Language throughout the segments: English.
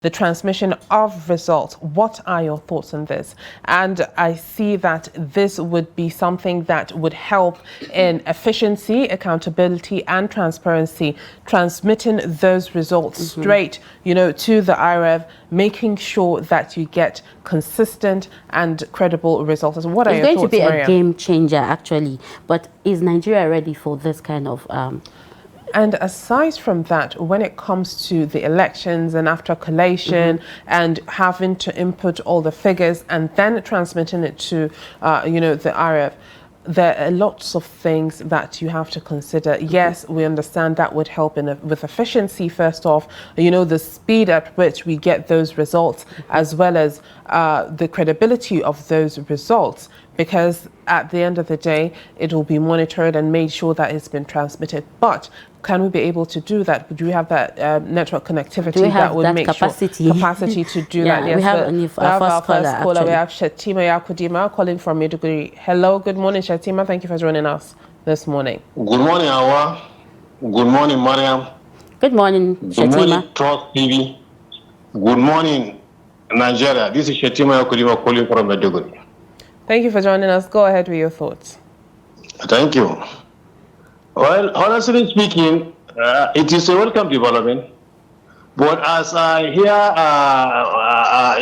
the transmission of results. What are your thoughts on this? And I see that this would be something that would help in efficiency, accountability, and transparency, transmitting those results straight, to the IREV, making sure that you get consistent and credible results. What are your thoughts, It's going to be Maryam? a game changer, actually. But is Nigeria ready for this kind of... And aside from that, when it comes to the elections and after collation and having to input all the figures and then transmitting it to, the RF, there are lots of things that you have to consider. Yes, we understand that would help with efficiency, first off, the speed at which we get those results, as well as the credibility of those results, because at the end of the day, it will be monitored and made sure that it's been transmitted. But can we be able to do that? Do we have that network connectivity that would make capacity? Sure capacity to do that? Yes, we have our first caller. We have Shatima Yakudima calling from Maiduguri. Hello, good morning, Shatima. Thank you for joining us this morning. Good morning, Hauwa. Good morning, Maryam. Good morning, Shatima. Good morning, Trust TV. Good morning, Nigeria. This is Shatima Yakudima calling from Maiduguri. Thank you for joining us. Go ahead with your thoughts. Thank you. Well, honestly speaking, it is a welcome development. But as I hear,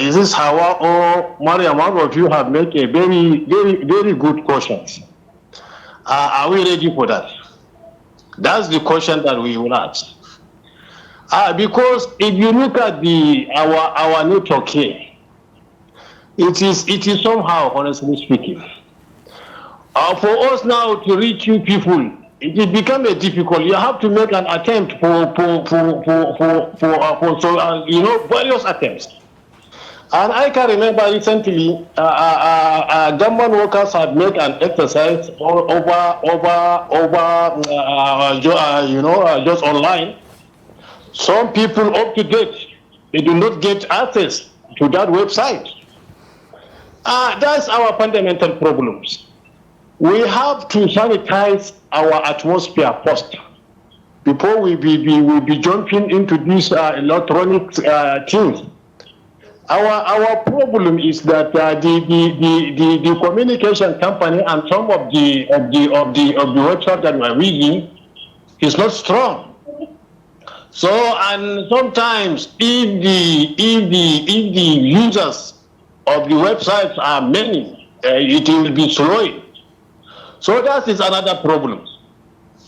is this Hauwa or Maryam, one of you have made a very, very, very good questions. Are we ready for that? That's the question that we will ask. Because if you look at our network here, it is somehow, honestly speaking, for us now to reach you people, it will become a difficult. You have to make an attempt for various attempts. And I can remember recently, government workers had made an exercise just online. Some people up to date, they do not get access to that website. That's our fundamental problems. We have to sanitize our atmosphere first before we be jumping into these electronic things. Our problem is that the communication company and some of the website that we are reading is not strong. So, and sometimes if the users of the websites are many, it will be slowing. So that is another problem.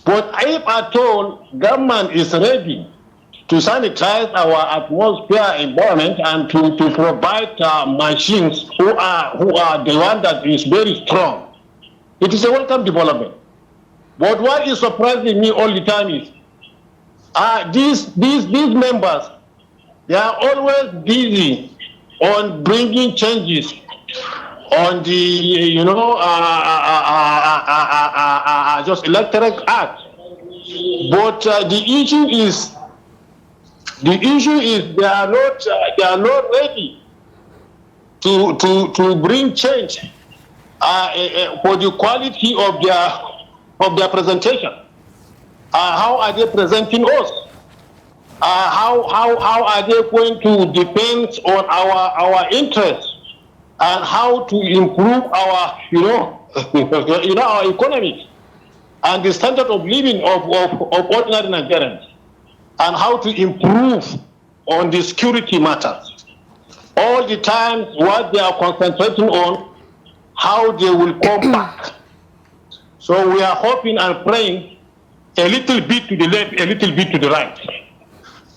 But if at all government is ready to sanitize our atmosphere environment and to provide machines who are the one that is very strong, it is a welcome development. But what is surprising me all the time is these members, they are always busy on bringing changes on the just electoral act, but the issue is they are not ready to bring change for the quality of their presentation. How are they presenting us? How are they going to depend on our interests? And how to improve our, our economy and the standard of living of ordinary Nigerians, and how to improve on the security matters. All the time, what they are concentrating on, how they will come back. So we are hoping and praying a little bit to the left, a little bit to the right.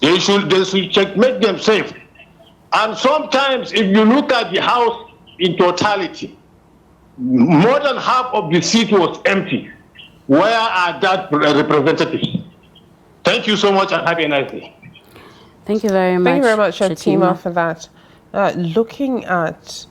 They should make them safe. And sometimes, if you look at the house in totality, more than half of the seat was empty. Where are that representatives? Thank you so much and have a nice day. Thank you very much. Thank you very much, Shatima, for that. Looking at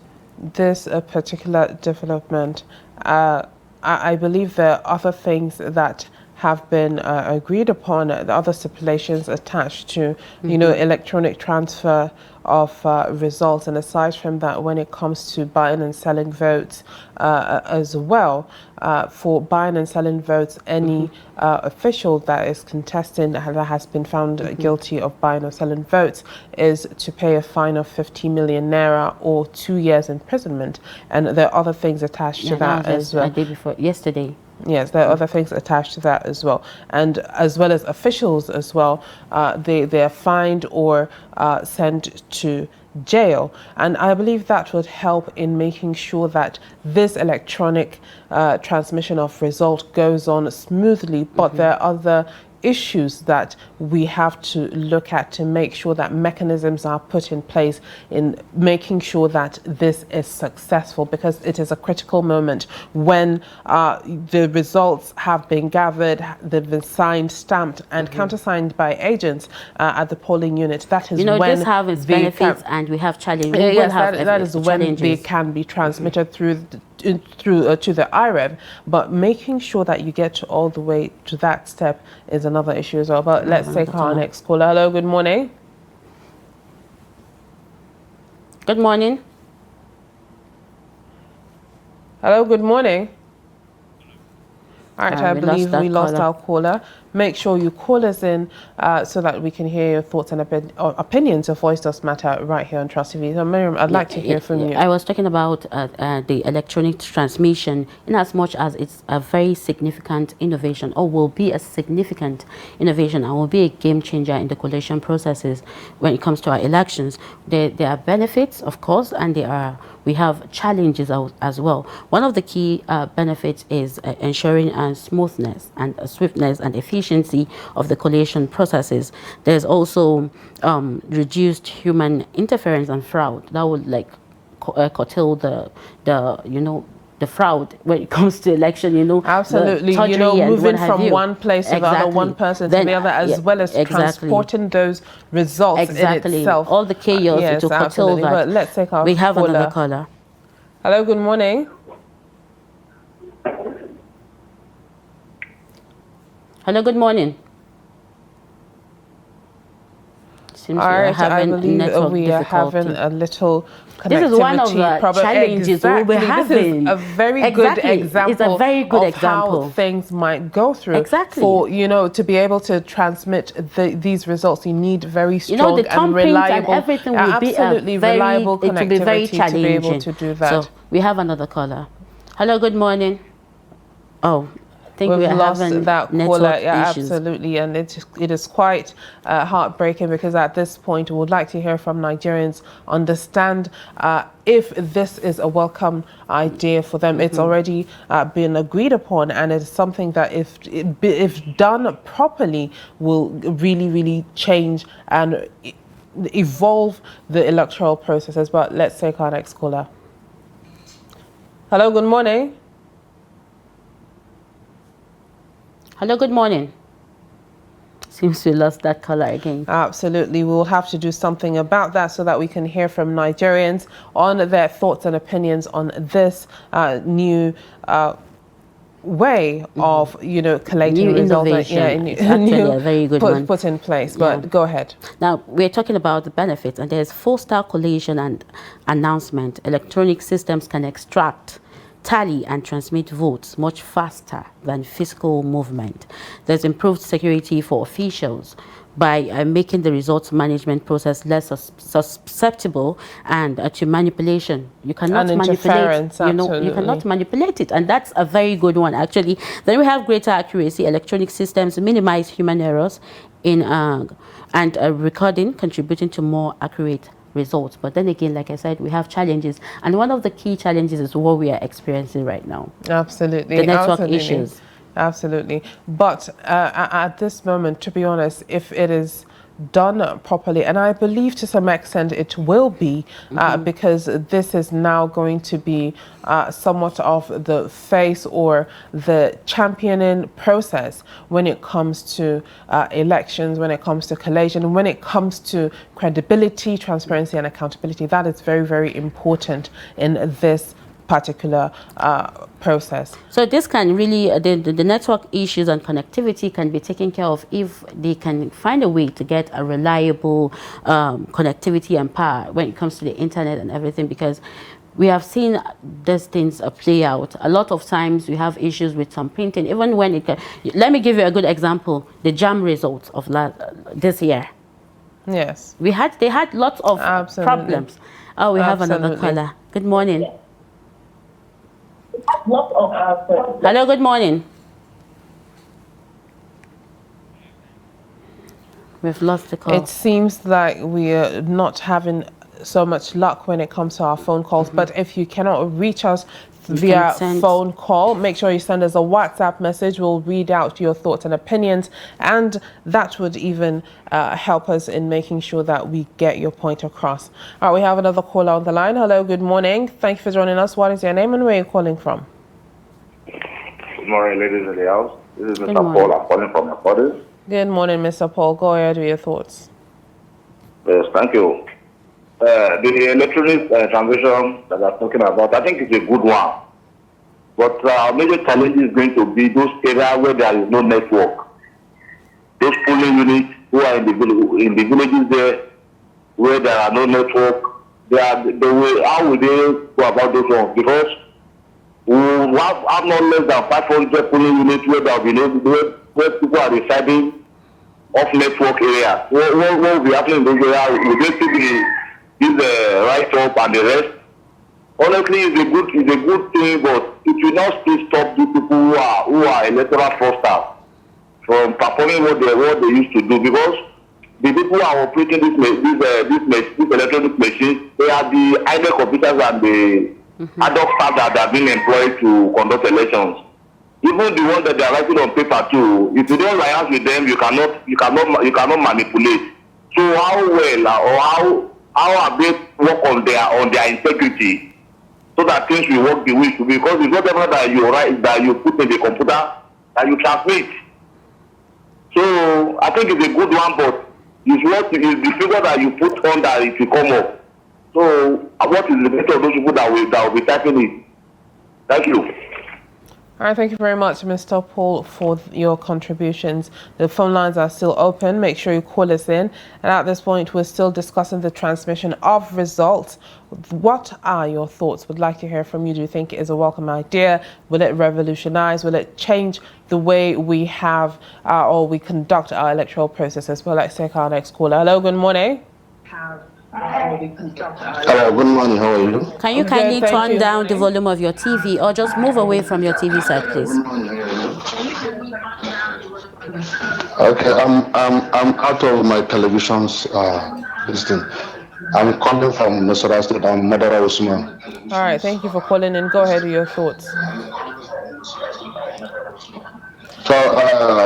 this particular development, I believe there are other things that have been agreed upon, the other stipulations attached to, you know, electronic transfer of results, and aside from that, when it comes to buying and selling votes as well, for buying and selling votes, any official that is contesting that has been found guilty of buying or selling votes is to pay a fine of 50 million naira or 2 years imprisonment, and there are other things attached to that as well. Day before yesterday. Yes, there are other things attached to that as well, and as well as officials as well. They are fined or sent to jail, and I believe that would help in making sure that this electronic transmission of result goes on smoothly. But there are other issues that we have to look at to make sure that mechanisms are put in place in making sure that this is successful, because it is a critical moment when the results have been gathered, they've been signed, stamped and countersigned by agents at the polling unit. That is, you know, when this have its benefits and we have challenges. Yes, that is when they can be transmitted through to the IREV, but making sure that you get all the way to that step is another issue as well. But let's take our next caller. Hello, good morning. Good morning. Hello, good morning. All right, I believe we lost our caller. Make sure you call us in so that we can hear your thoughts and opinions. Your voice does matter right here on Trust TV. So, Maryam, I'd like to hear from you. I was talking about the electronic transmission, in as much as it's a very significant innovation, or will be a significant innovation and will be a game changer in the collation processes when it comes to our elections. There are benefits, of course, and we have challenges as well. One of the key benefits is ensuring smoothness and swiftness and efficiency of the collation processes. There's also reduced human interference and fraud that would curtail the fraud when it comes to election, Absolutely, moving from one place to the other, one person to the other, as well as transporting those results in itself. All the chaos to curtail that. But let's take our We have another caller. Hello, good morning. Hello, good morning. Seems all right, I believe we are having a little connectivity. This is one of the challenges we'll be having. This is a very good example. It's a very good example how things might go through. Exactly. For to be able to transmit these results, you need very strong the and reliable, and everything will be absolutely reliable connectivity, it will be very challenging to be able to do that. So we have another caller. Hello, good morning. Oh, I think we've lost having that caller. Yeah, issues. Absolutely, and it is quite heartbreaking, because at this point we would like to hear from Nigerians, understand if this is a welcome idea for them. It's already been agreed upon, and it's something that if done properly will really change and evolve the electoral processes. But let's take our next caller. Hello, good morning. Hello, good morning. Seems we lost that caller again. Absolutely. We'll have to do something about that so that we can hear from Nigerians on their thoughts and opinions on this new way of, collating new results. Innovation. It's actually a very good one. Put in place. But go ahead. Now, we're talking about the benefits, and there's 4-star collation and announcement. Electronic systems can extract, tally and transmit votes much faster than physical movement. There's improved security for officials by making the results management process less susceptible and to manipulation. You cannot manipulate, you cannot manipulate it, and that's a very good one actually. Then we have greater accuracy. Electronic systems minimize human errors in recording, contributing to more accurate results. But then again, like I said, we have challenges, and one of the key challenges is what we are experiencing right now. Absolutely. The network issues. Absolutely. But at this moment, to be honest, if it is done properly, and I believe to some extent it will be, because this is now going to be somewhat of the face or the championing process when it comes to elections, when it comes to collation, when it comes to credibility, transparency and accountability. That is very important in this particular process. So this can really, the network issues and connectivity can be taken care of if they can find a way to get a reliable connectivity and power when it comes to the internet and everything, because we have seen these things play out. A lot of times we have issues with some printing, even when it can, let me give you a good example, the JAM results of this year. Yes. They had lots of problems. Oh, we have another caller. Good morning. Hello, good morning. We've lost the call. It seems like we are not having so much luck when it comes to our phone calls, but if you cannot reach us via phone call, make sure you send us a WhatsApp message. We'll read out your thoughts and opinions, and that would even help us in making sure that we get your point across. All right, we have another caller on the line. Hello, good morning. Thank you for joining us. What is your name and where are you calling from? Good morning, ladies of the house. This is Mr. Paul. I'm calling from Accordance. Good morning, Mr. Paul. Go ahead with your thoughts. Yes, thank you. The electronic transition that I'm talking about, I think it's a good one. But our major challenge is going to be those areas where there is no network. Those polling units who are in the villages there, where there are no network, how will they go about those ones? Because we have not less than 500 polling units where people are residing off network areas. What will be happening in those areas? Will they still be write-up and the rest? Honestly, it's a good thing, but it will not still stop the people who are electoral fraudsters from performing what they used to do, because the people who are operating these electronic machines, they are the idle officers and the ad hoc staff that have been employed to conduct elections. Even the ones that they are writing on paper too, if you don't liaise with them, you cannot manipulate. So how well or how have they work on their integrity so that things will work the way it should be? Because it's not ever that you write, that you put in the computer, that you transmit. So I think it's a good one, but it's the figure that you put on that it will come up. So what is the better of those people that will be typing it? Thank you. All right, thank you very much, Mr. Paul, for your contributions. The phone lines are still open. Make sure you call us in. And at this point, we're still discussing the transmission of results. What are your thoughts? Would like to hear from you. Do you think it is a welcome idea? Will it revolutionize? Will it change the way we have or we conduct our electoral processes? Well, let's take our next caller. Hello, good morning. Hello, good morning. How are you? Can you kindly turn down the volume of your TV or just move away from your TV set, please? Okay, I'm out of my television's listing. I'm calling from Nasara State. I'm Madara Usman. All right, thank you for calling in. Go ahead with your thoughts. So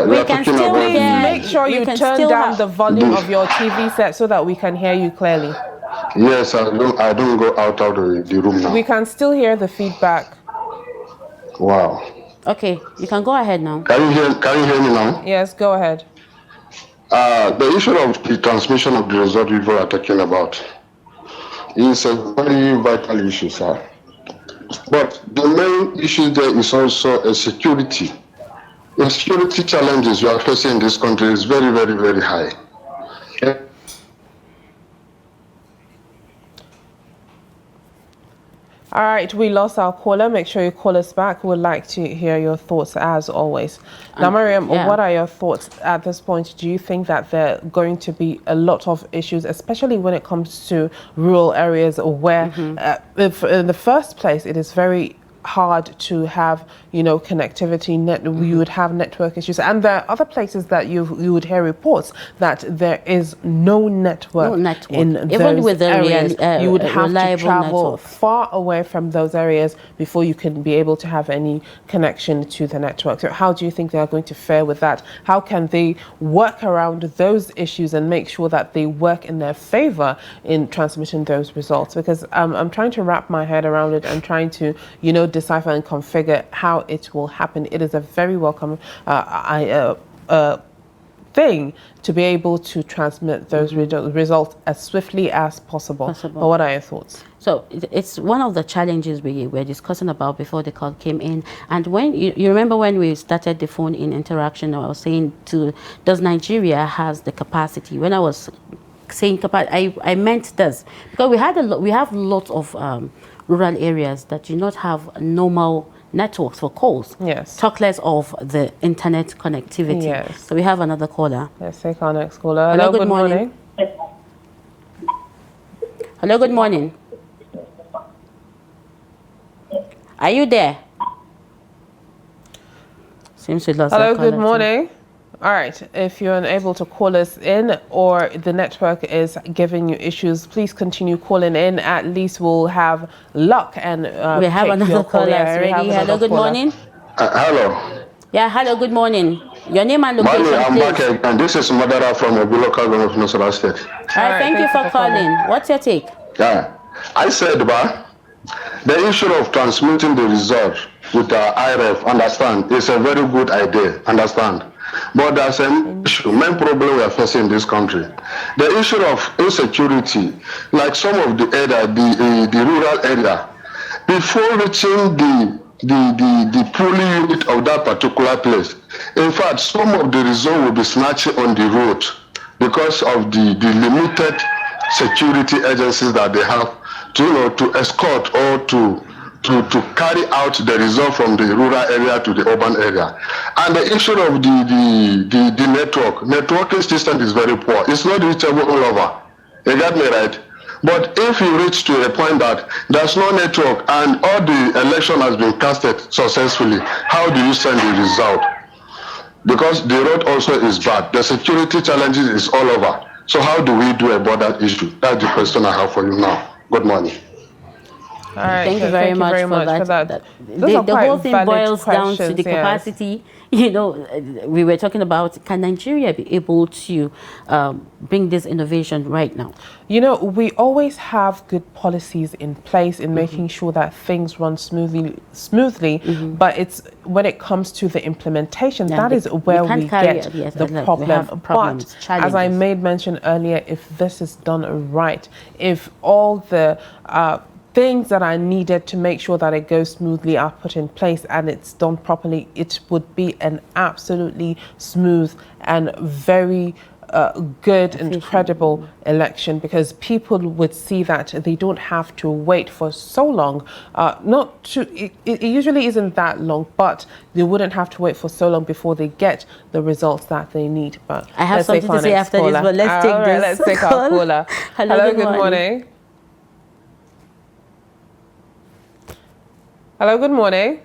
we can still make sure you turn down the volume of your TV set so that we can hear you clearly. Yes, I don't go out of the room now. We can still hear the feedback. Wow. Okay, you can go ahead now. Can you hear me now? Yes, go ahead. The issue of the transmission of the result people are talking about is a very vital issue, sir. But the main issue there is also a security. The security challenges you are facing in this country is very, very, very high. All right, we lost our caller. Make sure you call us back. We'd like to hear your thoughts as always. Now, Maryam, what are your thoughts at this point? Do you think that there are going to be a lot of issues, especially when it comes to rural areas where, if in the first place, it is very hard to have, connectivity, you would have network issues, and there are other places that you would hear reports that there is no network in even with areas. You would have to travel network far away from those areas before you can be able to have any connection to the network. So how do you think they are going to fare with that? How can they work around those issues and make sure that they work in their favor in transmitting those results? Because I'm trying to wrap my head around it and trying to, decipher and configure how it will happen. It is a very welcome thing to be able to transmit those results as swiftly as possible. But what are your thoughts? So it's one of the challenges we were discussing about before the call came in. And when you remember when we started the phone in interaction, I was saying does Nigeria has the capacity? When I was saying capacity, I meant this because we have lots of rural areas that do not have normal networks for calls. Yes. Talk less of the internet connectivity. Yes. So we have another caller. Let's take our next caller. Hello, good morning. Hello, good morning. Are you there? Seems we lost. Hello, good morning. All right, if you're unable to call us in or the network is giving you issues, please continue calling in. At least we'll have luck and we have another caller already. Hello, good morning. Hello. Yeah, hello, good morning. Your name and location, please. I'm back again. This is Madara from Obi Local Government of Nasarawa State. All right, thank you for calling. What's your take? Yeah, I said, the issue of transmitting the result with the IRF, understand, is a very good idea, understand. But there's an issue, main problem we are facing in this country. The issue of insecurity, like some of the area, the rural area, before reaching the polling unit of that particular place, in fact, some of the result will be snatched on the road because of the limited security agencies that they have to escort or to carry out the result from the rural area to the urban area. And the issue of the networking system is very poor. It's not reachable all over. You got me right? But if you reach to a point that there's no network and all the election has been casted successfully, how do you send the result? Because the road also is bad. The security challenges is all over. So how do we do about that issue? That's the question I have for you now. Good morning. All right, thank you very much for that. The whole thing boils down to the capacity. You know, we were talking about, can Nigeria be able to bring this innovation right now? You know, we always have good policies in place in making sure that things run smoothly. But it's when it comes to the implementation, that is where we get the problem. But as I made mention earlier, if this is done right, if all the things that are needed to make sure that it goes smoothly are put in place and it's done properly, it would be an absolutely smooth and very good and credible election, because people would see that they don't have to wait for so long. It usually isn't that long, but they wouldn't have to wait for so long before they get the results that they need. But I have something to say after this, but let's take this. Let's take our caller. Hello, good morning. Hello, good morning.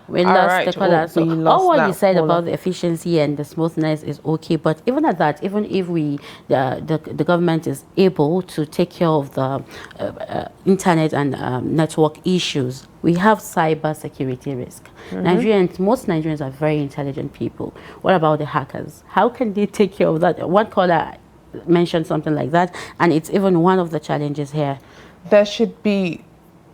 We lost the caller. So all what you said about the efficiency and the smoothness is okay, but even at that, even if the government is able to take care of the internet and network issues, we have cyber security risk. Most Nigerians are very intelligent people. What about the hackers? How can they take care of that? One caller mentioned something like that, and it's even one of the challenges here. There should be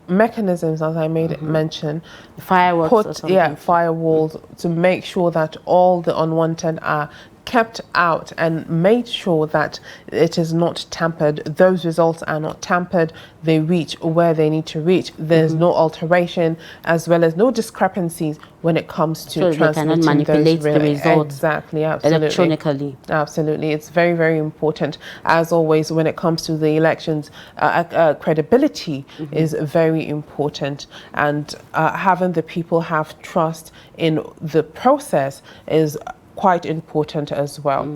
mechanisms, as I made mention, firewalls, firewalls to make sure that all the unwanted are kept out and made sure that it is not tampered. Those results are not tampered. They reach where they need to reach. There's no alteration, as well as no discrepancies when it comes to transmitting cannot manipulate the results electronically. Absolutely. It's very, very important. As always, when it comes to the elections, credibility is very important, and having the people have trust in the process is quite important as well.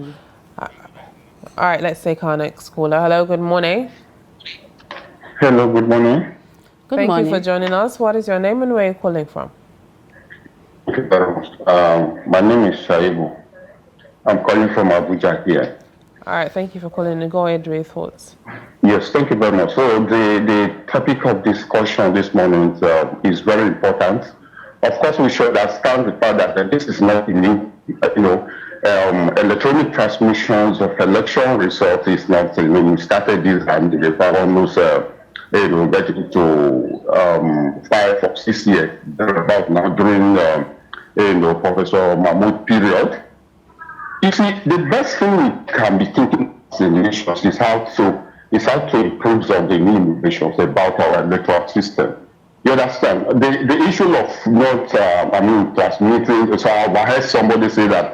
All right, let's take our next caller. Hello, good morning. Hello, good morning. Thank you for joining us. What is your name and where are you calling from? Thank you very much. My name is Shaibu. I'm calling from Abuja here. All right, thank you for calling in. Go ahead with your thoughts. Yes, thank you very much. So the topic of discussion this morning is very important. Of course, we should understand the fact that this is not new. Electronic transmissions of election results is not new. We started this and the almost getting to 5 or 6 years about now during Professor Mahmoud period. You see, the best thing we can be thinking as a nation is how to improve on the new innovations about our electoral system. You understand? The issue of not, transmitting, so I heard somebody say that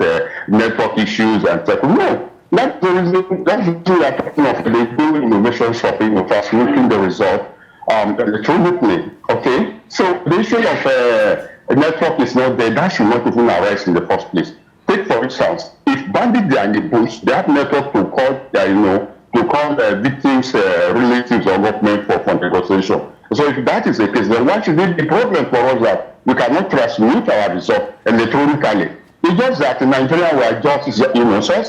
network issues and tech. No, that's the reason we are talking of the new innovation shopping of transmitting the result electronically. Okay? So the issue of a network is not there. That should not even arise in the first place. Take, for instance, if bandits are in the bush, they have network to call, victims, relatives, or government for negotiation. So if that is the case, then what should be the problem for us that we cannot transmit our result electronically? It's just that in Nigeria we are just, such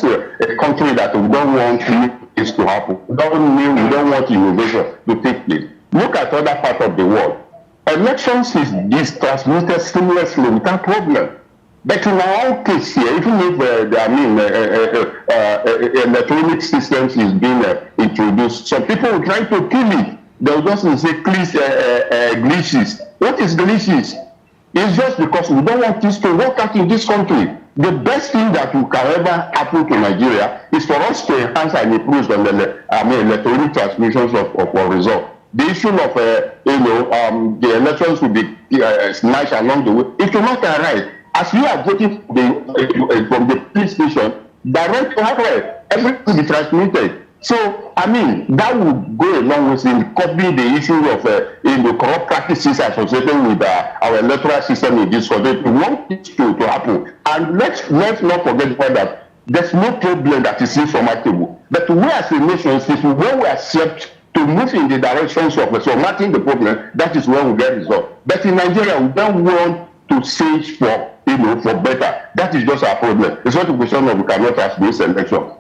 a country that we don't want this to happen. We don't want innovation to take place. Look at other parts of the world. Elections is transmitted seamlessly without problem. But in our own case here, even if electronic systems is being introduced, some people will try to kill it. They'll just say glitches. What is glitches? It's just because we don't want this to work out in this country. The best thing that can ever happen to Nigeria is for us to enhance and improve on the electronic transmissions of our results. The issue of the elections will be snatched along the way. It will not arise. As you are voting from the police station, direct to her, everything will be transmitted. So, that would go a long way in copying the issue of corrupt practices associated with our electoral system in this country. We want this to happen. And let's not forget that there's no problem that is insurmountable. But we as a nation, when we accept to move in the directions of surmounting the problem, that is when we get resolved. But in Nigeria, we don't want to search for better. That is just our problem. It's not a question of we cannot transmit election.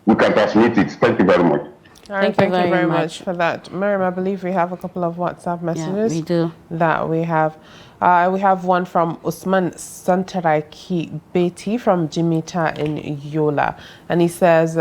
We can transmit it. Thank you very much. All right, thank you very much for that. Maryam, I believe we have a couple of WhatsApp messages. Yeah, we do. That we have. We have one from Usman Santaraiki Beti from Jimita in Yola. And he says,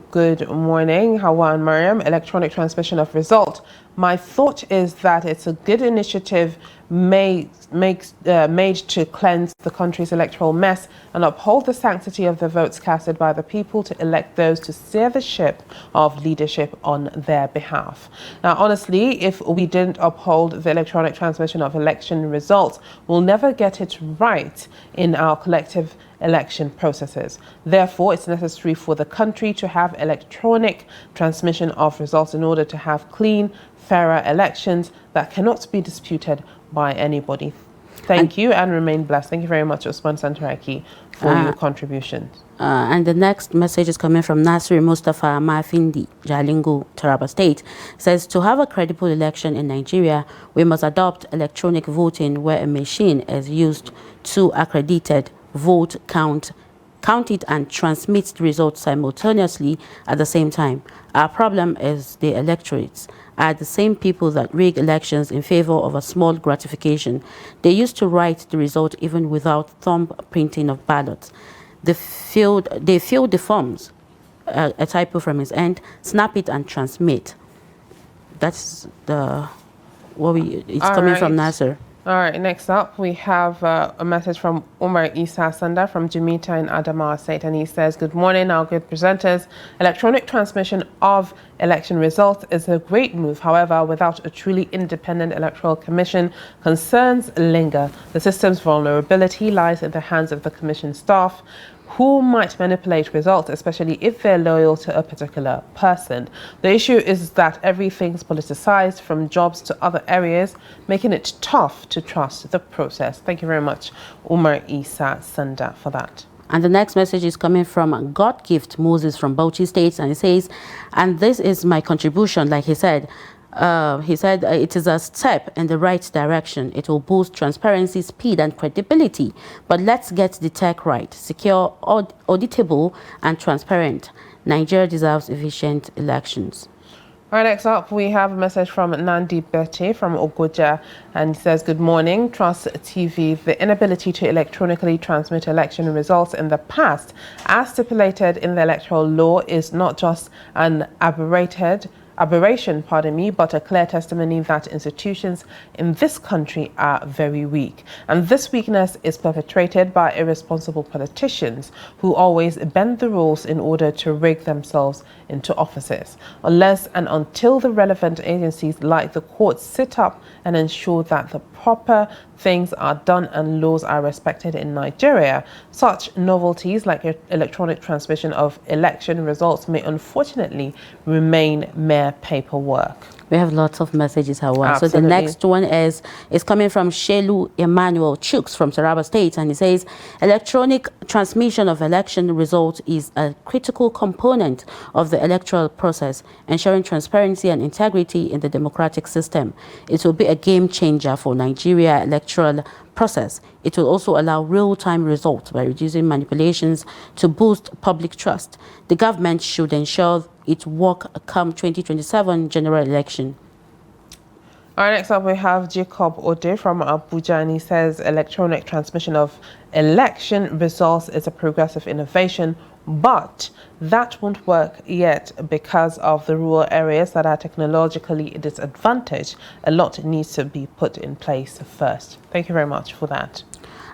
good morning, Hauwa and Maryam, electronic transmission of result. My thought is that it's a good initiative made to cleanse the country's electoral mess and uphold the sanctity of the votes casted by the people to elect those to steer the ship of leadership on their behalf. Now, honestly, if we didn't uphold the electronic transmission of election results, we'll never get it right in our collective election processes. Therefore, it's necessary for the country to have electronic transmission of results in order to have clean, fairer elections that cannot be disputed by anybody. Thank you and remain blessed. Thank you very much, Usman Santaraki, for your contributions. And the next message is coming from Nasri Mustafa Mafindi, Jalingo, Taraba State. It says, to have a credible election in Nigeria, we must adopt electronic voting where a machine is used to accredited vote count it and transmit the results simultaneously at the same time. Our problem is the electorates are the same people that rig elections in favor of a small gratification. They used to write the result even without thumb printing of ballots. They filled the forms, a typo from his end, snap it and transmit. That's it's coming from Nasser. All right, next up, we have a message from Umar Isa Sanda from Jamita in Adamu State, and he says, good morning, our good presenters. Electronic transmission of election results is a great move. However, without a truly independent electoral commission, concerns linger. The system's vulnerability lies in the hands of the commission staff, who might manipulate results, especially if they're loyal to a particular person. The issue is that everything's politicized, from jobs to other areas, making it tough to trust the process. Thank you very much, Umar Isa Sanda, for that. And the next message is coming from God Gift Moses from Bauchi State, and he says, and this is my contribution, like he said, it is a step in the right direction. It will boost transparency, speed, and credibility. But let's get the tech right, secure, auditable, and transparent. Nigeria deserves efficient elections. All right, next up, we have a message from Nandi Bete from Ogoja, and he says, good morning, Trust TV. The inability to electronically transmit election results in the past, as stipulated in the electoral law, is not just an aberration, pardon me, but a clear testimony that institutions in this country are very weak. And this weakness is perpetrated by irresponsible politicians who always bend the rules in order to rig themselves into offices. Unless and until the relevant agencies like the courts sit up and ensure that the proper things are done and laws are respected in Nigeria, such novelties like electronic transmission of election results may unfortunately remain mere paperwork. We have lots of messages, Hauwa. Absolutely. So the next one is coming from Shelu Emmanuel Chooks from Taraba State, and he says, electronic transmission of election results is a critical component of the electoral process, ensuring transparency and integrity in the democratic system. It will be a game changer for Nigeria electoral process. It will also allow real-time results by reducing manipulations to boost public trust. The government should ensure it work come 2027 general election. All right, next up we have Jacob Ode from Abuja, and he says electronic transmission of election results is a progressive innovation, but that won't work yet because of the rural areas that are technologically disadvantaged. A lot needs to be put in place first. Thank you very much for that.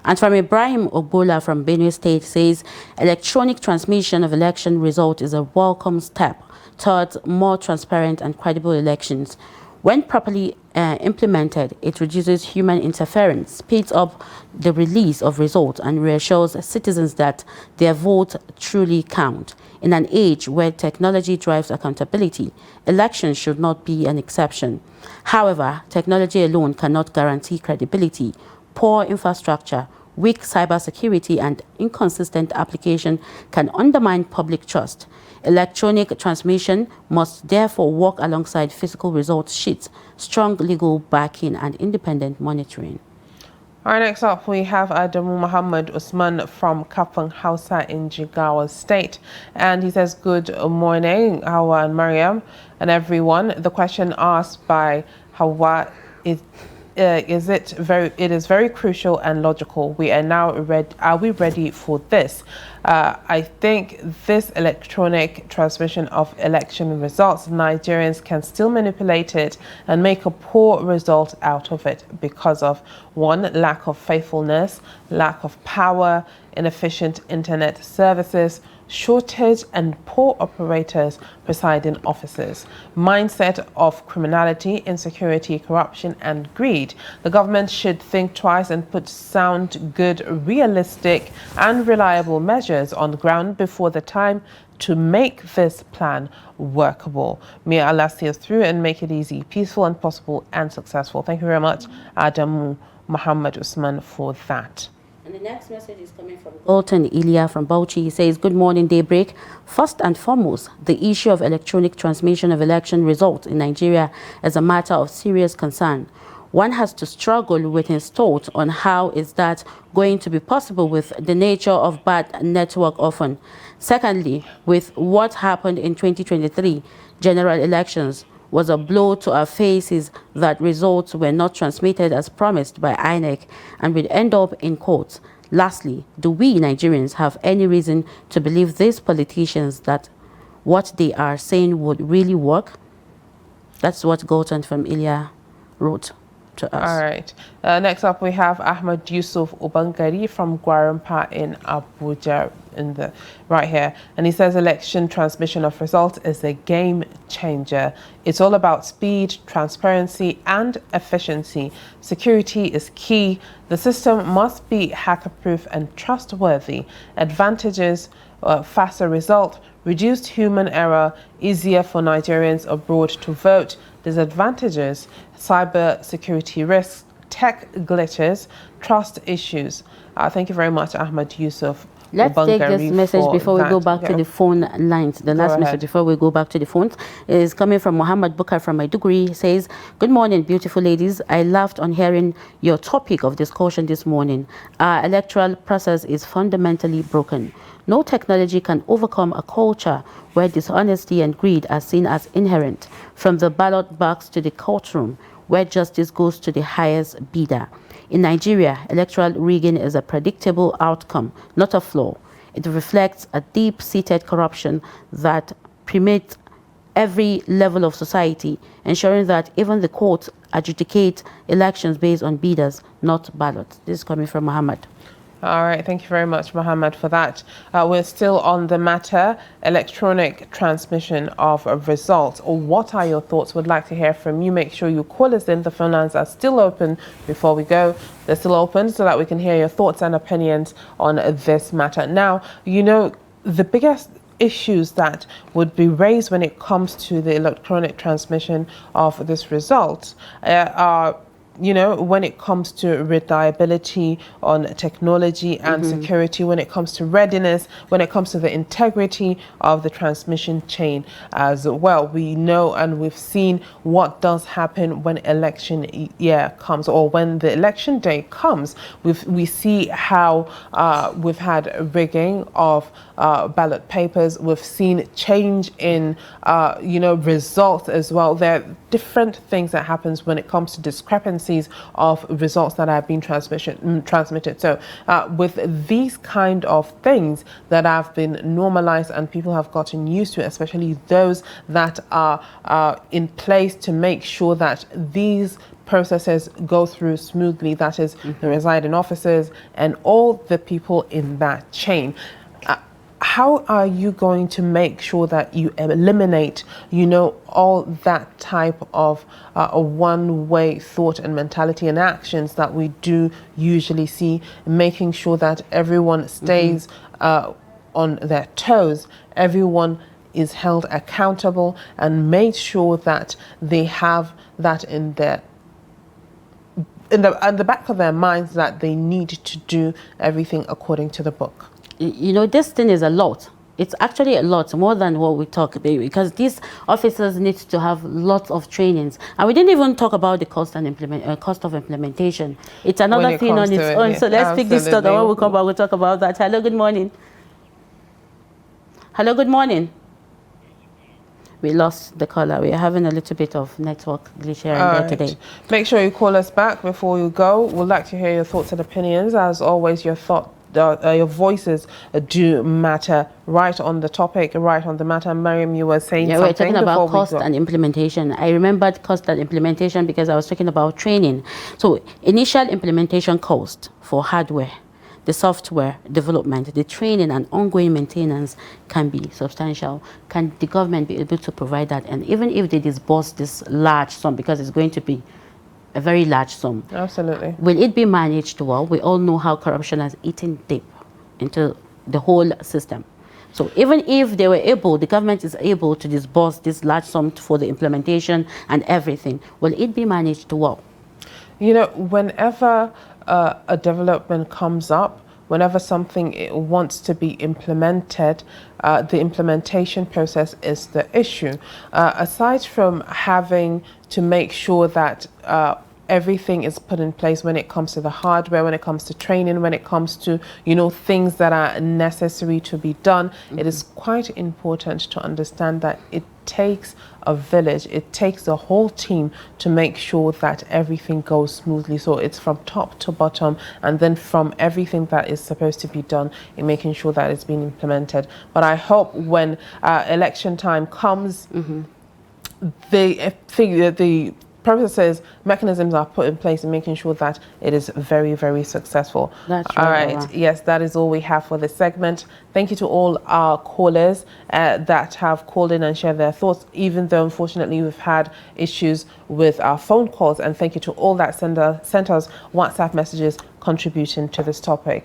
And from Ibrahim Obola from Benue State says, electronic transmission of election result is a welcome step towards more transparent and credible elections. When properly implemented, it reduces human interference, speeds up the release of results, and reassures citizens that their votes truly count. In an age where technology drives accountability, elections should not be an exception. However, technology alone cannot guarantee credibility. Poor infrastructure, weak cybersecurity, and inconsistent application can undermine public trust. Electronic transmission must therefore work alongside physical results sheets, strong legal backing, and independent monitoring. All right, next up we have Adamu Muhammad Usman from Kapang Hausa in Jigawa State, and he says, good morning, Hauwa and Maryam and everyone. The question asked by Hauwa is it is very crucial and logical. We are now ready. Are we ready for this? I think this electronic transmission of election results, Nigerians can still manipulate it and make a poor result out of it because of, one, lack of faithfulness, lack of power, inefficient internet services, shortage and poor operators presiding officers, mindset of criminality, insecurity, corruption and greed. The government should think twice and put sound, good, realistic and reliable measures on the ground before the time to make this plan workable. May Allah see us through and make it easy, peaceful and possible and successful. Thank you very much, Adamu Muhammad Usman, for that. And the next message is coming from Alton Ilya from Bauchi. He says, good morning, Daybreak. First and foremost, the issue of electronic transmission of election results in Nigeria is a matter of serious concern. One has to struggle with his thought on how is that going to be possible with the nature of bad network often. Secondly, with what happened in 2023 general elections, was a blow to our faces that results were not transmitted as promised by INEC and will end up in court. Lastly, do we Nigerians have any reason to believe these politicians that what they are saying would really work? That's what Galton from Ilya wrote to us. All right. Next up, we have Ahmed Yusuf Ubangari from Gwarampa in Abuja, right here. And he says election transmission of results is a game changer. It's all about speed, transparency, and efficiency. Security is key. The system must be hacker-proof and trustworthy. Advantages, faster result, reduced human error, easier for Nigerians abroad to vote. Disadvantages, cyber security risks, tech glitches, trust issues. Thank you very much, Ahmed Yusuf. Let's take this message before we go back to the phone lines. The last message before we go back to the phones is coming from Muhammad Bukar from Maiduguri. He says, good morning, beautiful ladies. I laughed on hearing your topic of discussion this morning. Our electoral process is fundamentally broken. No technology can overcome a culture where dishonesty and greed are seen as inherent, from the ballot box to the courtroom, where justice goes to the highest bidder. In Nigeria, electoral rigging is a predictable outcome, not a flaw. It reflects a deep-seated corruption that permeates every level of society, ensuring that even the courts adjudicate elections based on bidders, not ballots. This is coming from Muhammad. All right, thank you very much, Mohammed, for that. We're still on the matter, electronic transmission of results. Or what are your thoughts? Would like to hear from you. Make sure you call us in. The phone lines are still open before we go. They're still open so that we can hear your thoughts and opinions on this matter. Now, you know, the biggest issues that would be raised when it comes to the electronic transmission of this result are, you know, when it comes to reliability on technology and security, when it comes to readiness, when it comes to the integrity of the transmission chain as well. We know and we've seen what does happen when election year comes, or when the election day comes. We see how we've had rigging of ballot papers. We've seen change in, you know, results as well. There are different things that happens when it comes to discrepancies of results that have been transmitted. So with these kind of things that have been normalized and people have gotten used to, especially those that are in place to make sure that these processes go through smoothly, that is the residing officers and all the people in that chain. How are you going to make sure that you eliminate, you know, all that type of a one-way thought and mentality and actions that we do usually see, making sure that everyone stays on their toes, everyone is held accountable, and made sure that they have that in the back of their minds, that they need to do everything according to the book? You know, this thing is a lot. It's actually a lot more than what we talk about, because these officers need to have lots of trainings, and we didn't even talk about the cost and cost of implementation. It's another thing on its own. So let's pick this up, and when we come back, we'll talk about that. Hello, good morning. Hello, good morning. We lost the caller. We're having a little bit of network glitch here and there today. Make sure you call us back before you go. We'd like to hear your thoughts and opinions. As always, your voices do matter. Right on the topic, right on the matter. Maryam, you were saying something. We're talking about cost and implementation. I remembered cost and implementation because I was talking about training. So initial implementation cost for hardware, the software development, the training and ongoing maintenance can be substantial. Can the government be able to provide that? And even if they disburse this large sum, because it's going to be a very large sum. Absolutely. Will it be managed well? We all know how corruption has eaten deep into the whole system. So even if they were able, the government is able to disburse this large sum for the implementation and everything, will it be managed well? You know, whenever a development comes up, whenever something wants to be implemented, the implementation process is the issue. Aside from having to make sure that everything is put in place when it comes to the hardware, when it comes to training, when it comes to, you know, things that are necessary to be done, it is quite important to understand that it takes a village, it takes a whole team to make sure that everything goes smoothly. So it's from top to bottom, and then from everything that is supposed to be done in making sure that it's being implemented. But I hope when election time comes, the processes, mechanisms are put in place in making sure that it is very, very successful. That's all right. right. Yes, that is all we have for this segment. Thank you to all our callers that have called in and shared their thoughts, even though unfortunately we've had issues with our phone calls. And thank you to all that sent us WhatsApp messages contributing to this topic.